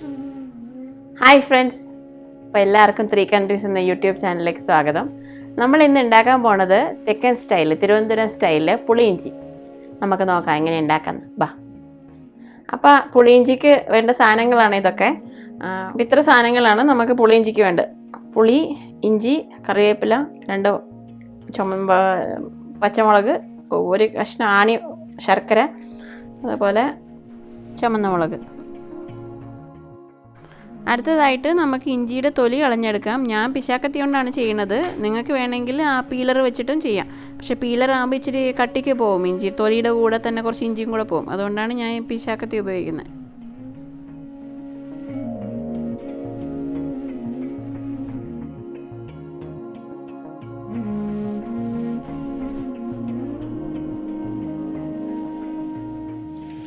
Hi friends, അപ്പോൾ എല്ലാവർക്കും 3 countries എന്ന യൂട്യൂബ് ചാനലിലേക്ക് സ്വാഗതം. നമ്മൾ ഇന്ന് ഉണ്ടാക്കാൻ പോണത് തെക്കൻ സ്റ്റൈല്, തിരുവനന്തപുരം സ്റ്റൈലില് പുളിയിഞ്ചി. നമുക്ക് നോക്കാം എങ്ങനെ ഉണ്ടാക്കാന്ന്. ബാ. അപ്പോൾ പുളിയിഞ്ചിക്ക് വേണ്ട സാധനങ്ങളാണ് ഇതൊക്കെ. ഇത്ര സാധനങ്ങളാണ് നമുക്ക് പുളിയിഞ്ചിക്ക് വേണ്ടത്. പുളി, ഇഞ്ചി, കറിവേപ്പില, 2 പച്ചമുളക്, 1 കഷ്ണം ആണി, ശർക്കര, അതുപോലെ ചുമന്ന മുളക്. അടുത്തതായിട്ട് നമുക്ക് ഇഞ്ചിയുടെ തൊലി കളഞ്ഞെടുക്കാം. ഞാൻ പിശാക്കത്തി കൊണ്ടാണ് ചെയ്യുന്നത്. നിങ്ങൾക്ക് വേണമെങ്കിൽ ആ പീലർ വെച്ചിട്ടും ചെയ്യാം. പക്ഷേ പീലർ ആകുമ്പോൾ ഇച്ചിരി കട്ടിക്ക് പോകും. ഇഞ്ചി തൊലിയുടെ കൂടെ തന്നെ കുറച്ച് ഇഞ്ചിയും കൂടെ പോകും. അതുകൊണ്ടാണ് ഞാൻ പിശാക്കത്തി ഉപയോഗിക്കുന്നത്.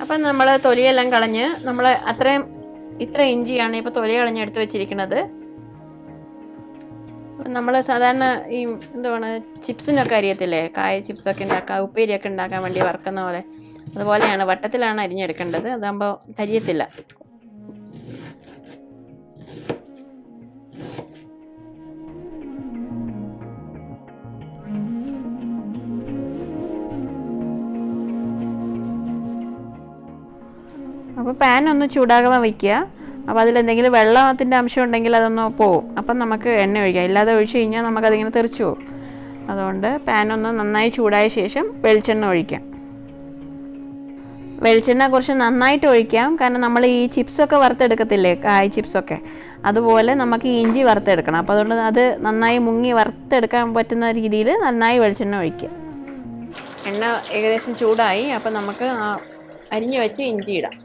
അപ്പം നമ്മൾ തൊലിയെല്ലാം കളഞ്ഞ് നമ്മൾ ഇത്ര ഇഞ്ചിയാണ് ഇപ്പോൾ തൊലി കളഞ്ഞെടുത്ത് വെച്ചിരിക്കുന്നത്. നമ്മൾ സാധാരണ ഈ എന്താണ് ചിപ്സിനൊക്കെ അരിയത്തില്ലേ, കായ ചിപ്സൊക്കെ ഉണ്ടാക്കുക, ഉപ്പേരിയൊക്കെ ഉണ്ടാക്കാൻ വേണ്ടി വറുക്കുന്ന പോലെ, അതുപോലെയാണ് വട്ടത്തിലാണ് അരിഞ്ഞെടുക്കേണ്ടത്. അതാകുമ്പോൾ കരിയത്തില്ല. അപ്പോൾ പാൻ ഒന്ന് ചൂടാകാൻ വയ്ക്കുക. അപ്പോൾ അതിലെന്തെങ്കിലും വെള്ളത്തിൻ്റെ അംശം ഉണ്ടെങ്കിൽ അതൊന്ന് പോവും. അപ്പം നമുക്ക് എണ്ണ ഒഴിക്കാം. ഇല്ലാതെ ഒഴിച്ച് കഴിഞ്ഞാൽ നമുക്കതിങ്ങനെ തെറിച്ചു പോകും. അതുകൊണ്ട് പാൻ ഒന്ന് നന്നായി ചൂടായ ശേഷം വെളിച്ചെണ്ണ ഒഴിക്കാം. വെളിച്ചെണ്ണ കുറച്ച് നന്നായിട്ട് ഒഴിക്കാം. കാരണം നമ്മൾ ഈ ചിപ്സൊക്കെ വറുത്തെടുക്കത്തില്ലേ, കായ് ചിപ്സൊക്കെ, അതുപോലെ നമുക്ക് ഈ ഇഞ്ചി വറുത്തെടുക്കണം. അപ്പോൾ അതുകൊണ്ട് അത് നന്നായി മുങ്ങി വറുത്തെടുക്കാൻ പറ്റുന്ന രീതിയിൽ നന്നായി വെളിച്ചെണ്ണ ഒഴിക്കുക. എണ്ണ ഏകദേശം ചൂടായി. അപ്പോൾ നമുക്ക് അരിഞ്ഞു വെച്ച് ഇഞ്ചി ഇടാം.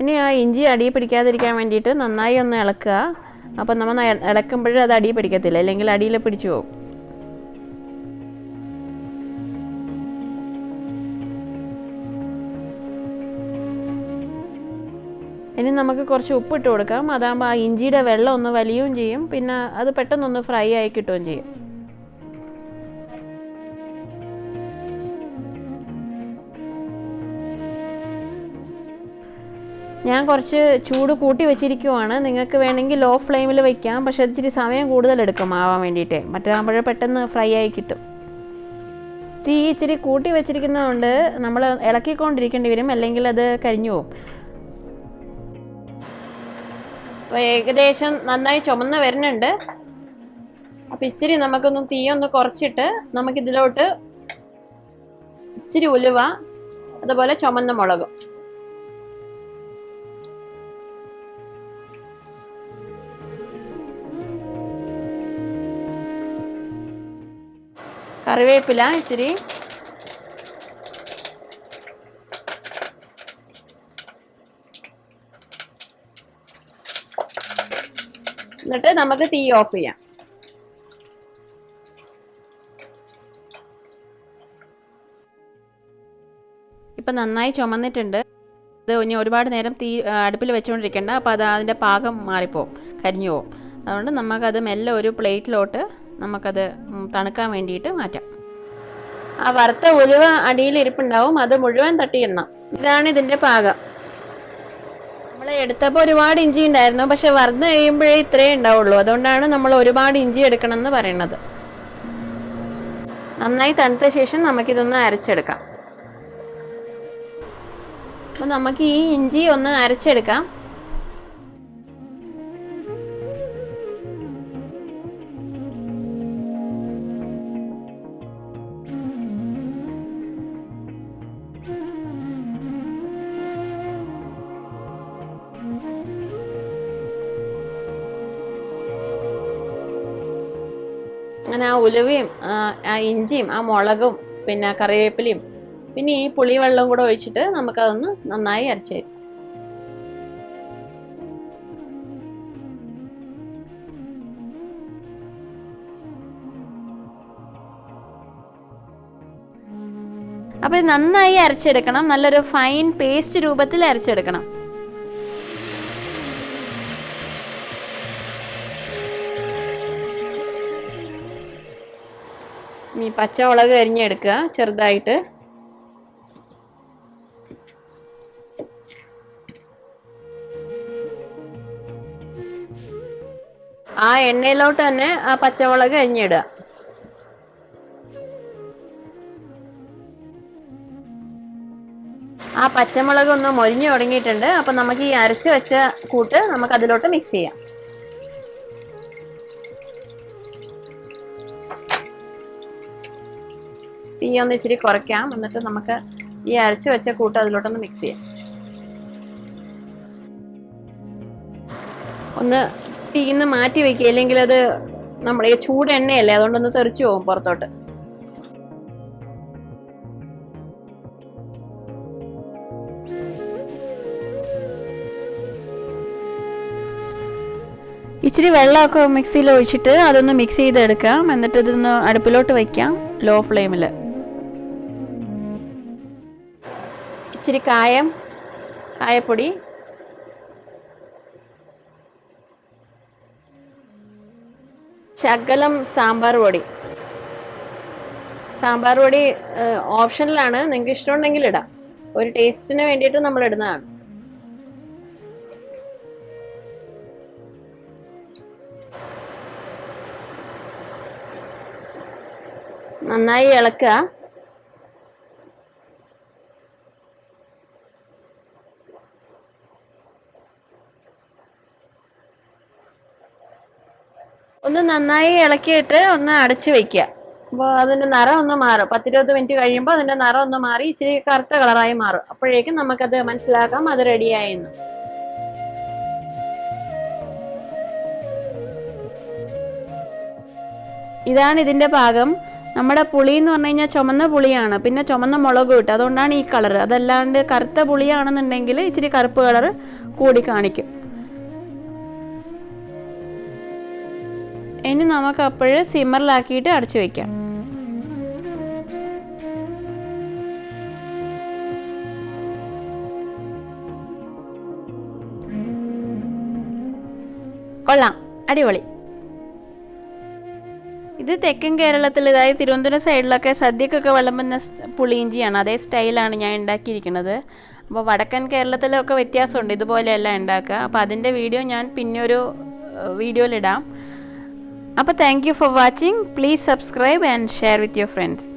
ഇനി ആ ഇഞ്ചി അടിയിൽ പിടിക്കാതിരിക്കാൻ വേണ്ടിയിട്ട് നന്നായി ഒന്ന് ഇളക്കുക. അപ്പം നമ്മൾ ഇളക്കുമ്പോഴും അത് അടിയിൽ പിടിക്കത്തില്ല, അല്ലെങ്കിൽ അടിയിൽ പിടിച്ചു പോകും. ഇനി നമുക്ക് കുറച്ച് ഉപ്പിട്ട് കൊടുക്കാം. അതാകുമ്പോൾ ആ ഇഞ്ചിയുടെ വെള്ളം ഒന്ന് വലിയുകയും ചെയ്യും, പിന്നെ അത് പെട്ടെന്നൊന്ന് ഫ്രൈ ആയി കിട്ടുകയും ചെയ്യും. ഞാൻ കുറച്ച് ചൂട് കൂട്ടി വെച്ചിരിക്കുവാണ്. നിങ്ങൾക്ക് വേണമെങ്കിൽ ലോ ഫ്ലെയിമിൽ വയ്ക്കാം. പക്ഷെ ഇച്ചിരി സമയം കൂടുതലെടുക്കും ആവാൻ വേണ്ടിയിട്ട്. മറ്റേതാകുമ്പോഴേ പെട്ടെന്ന് ഫ്രൈ ആയി കിട്ടും. തീ ഇച്ചിരി കൂട്ടി വെച്ചിരിക്കുന്നതുകൊണ്ട് നമ്മൾ ഇളക്കിക്കൊണ്ടിരിക്കേണ്ടി വരും, അല്ലെങ്കിൽ അത് കരിഞ്ഞു പോകും. അപ്പോൾ ഏകദേശം നന്നായി ചുമന്ന് വരുന്നുണ്ട്. അപ്പം ഇച്ചിരി നമുക്കൊന്ന് തീയൊന്ന് കുറച്ചിട്ട് നമുക്കിതിലോട്ട് ഇച്ചിരി ഉലുവ, അതുപോലെ ചുമന്ന മുളകും, കറിവേപ്പില ഇച്ചിരി, എന്നിട്ട് നമുക്ക് തീ ഓഫ് ചെയ്യാം. ഇപ്പം നന്നായി ചുമന്നിട്ടുണ്ട്. ഇത് ഇനി ഒരുപാട് നേരം തീ അടുപ്പിൽ വെച്ചുകൊണ്ടിരിക്കേണ്ട. അപ്പോൾ അതിൻ്റെ പാകം മാറിപ്പോവും, കരിഞ്ഞു പോവും. അതുകൊണ്ട് നമുക്കത് മെല്ലെ ഒരു പ്ലേറ്റിലോട്ട് നമുക്കത് തണുക്കാൻ വേണ്ടിയിട്ട് മാറ്റാം. ആ വറുത്ത ഉലുവ അടിയിൽ ഇരിപ്പുണ്ടാവും, അത് മുഴുവൻ തട്ടിയിടണം. ഇതാണ് ഇതിൻ്റെ പാകം. നമ്മൾ എടുത്തപ്പോൾ ഒരുപാട് ഇഞ്ചി ഉണ്ടായിരുന്നു, പക്ഷെ വറുത്ത് കഴിയുമ്പോഴേ ഇത്രയേ ഉണ്ടാവുള്ളൂ. അതുകൊണ്ടാണ് നമ്മൾ ഒരുപാട് ഇഞ്ചി എടുക്കണം എന്ന് പറയുന്നത്. നന്നായി തണുത്ത ശേഷം നമുക്കിതൊന്ന് അരച്ചെടുക്കാം. അപ്പം നമുക്ക് ഈ ഇഞ്ചി ഒന്ന് അരച്ചെടുക്കാം. അങ്ങനെ ആ ഉലുവയും ആ ഇഞ്ചിയും ആ മുളകും പിന്നെ കറിവേപ്പിലയും പിന്നെ ഈ പുളിവെള്ളവും കൂടെ ഒഴിച്ചിട്ട് നമുക്കതൊന്ന് നന്നായി അരച്ച് തരും. അപ്പോൾ ഇത് നന്നായി അരച്ചെടുക്കണം. നല്ലൊരു ഫൈൻ പേസ്റ്റ് രൂപത്തിൽ അരച്ചെടുക്കണം. ഇനി പച്ചമുളക് അരിഞ്ഞെടുക്കുക ചെറുതായിട്ട്. ആ എണ്ണയിലോട്ട് തന്നെ ആ പച്ചമുളക് അരിഞ്ഞിടുക. ആ പച്ചമുളക് ഒന്ന് മൊരിഞ്ഞു തുടങ്ങിയിട്ടുണ്ട്. അപ്പൊ നമുക്ക് ഈ അരച്ച് വെച്ച കൂട്ട് നമുക്ക് അതിലോട്ട് മിക്സ് ചെയ്യാം. തീ ഒന്ന് ഇച്ചിരി കുറയ്ക്കാം. എന്നിട്ട് നമുക്ക് ഈ അരച്ച് വെച്ച കൂട്ട് അതിലോട്ടൊന്ന് മിക്സ് ചെയ്യാം. ഒന്ന് തീന്ന് മാറ്റി വെക്കുക, ഇല്ലെങ്കിൽ അത് നമ്മുടെ ഈ ചൂട് എണ്ണയല്ലേ, അതുകൊണ്ടൊന്ന് തെറിച്ചു പോകും പുറത്തോട്ട്. ഇച്ചിരി വെള്ളമൊക്കെ മിക്സിയിൽ ഒഴിച്ചിട്ട് അതൊന്ന് മിക്സ് ചെയ്തെടുക്കാം. എന്നിട്ട് ഇതൊന്ന് അടുപ്പിലോട്ട് വയ്ക്കാം ലോ ഫ്ലെയിമിൽ. ഇച്ചിരി കായപ്പൊടി, ശകലം സാമ്പാർ പൊടി ഓപ്ഷനിലാണ്, നിങ്ങൾക്ക് ഇഷ്ടമുണ്ടെങ്കിൽ ഇടാം. ഒരു ടേസ്റ്റിന് വേണ്ടിയിട്ട് നമ്മൾ ഇടുന്നതാണ്. നന്നായി ഇളക്കുക. ഒന്ന് നന്നായി ഇളക്കിയിട്ട് ഒന്ന് അടച്ചു വെക്കുക. അപ്പോൾ അതിൻ്റെ നിറം ഒന്ന് മാറും. 10-20 മിനിറ്റ് കഴിയുമ്പോൾ അതിൻ്റെ നിറം ഒന്ന് മാറി ഇച്ചിരി കറുത്ത കളറായി മാറും. അപ്പോഴേക്കും നമുക്കത് മനസ്സിലാക്കാം അത് റെഡിയായെന്ന്. ഇതാണ് ഇതിൻ്റെ പാകം. നമ്മുടെ പുളി എന്ന് പറഞ്ഞു കഴിഞ്ഞാൽ ചുമന്ന പുളിയാണ്, പിന്നെ ചുമന്ന മുളക് ഇട്ട്, അതുകൊണ്ടാണ് ഈ കളർ. അതല്ലാണ്ട് കറുത്ത പുളിയാണെന്നുണ്ടെങ്കിൽ ഇച്ചിരി കറുപ്പ് കളർ കൂടി കാണിക്കും. ഇനി നമുക്ക് അപ്പോഴ് സിമ്മറിലാക്കിയിട്ട് അടച്ചു വയ്ക്കാം. കൊള്ളാം, അടിപൊളി. ഇത് തെക്കൻ കേരളത്തിൽ, അതായത് തിരുവനന്തപുരം സൈഡിലൊക്കെ സദ്യക്കൊക്കെ വിളമ്പുന്ന പുളിയിഞ്ചിയാണ്. അതേ സ്റ്റൈലാണ് ഞാൻ ഉണ്ടാക്കിയിരിക്കുന്നത്. അപ്പോൾ വടക്കൻ കേരളത്തിലൊക്കെ വ്യത്യാസമുണ്ട്, ഇതുപോലെയല്ല ഉണ്ടാക്കുക. അപ്പോൾ അതിൻ്റെ വീഡിയോ ഞാൻ പിന്നെ ഒരു വീഡിയോയിലിടാം. അപ്പോൾ thank you for watching. Please subscribe and share with your friends.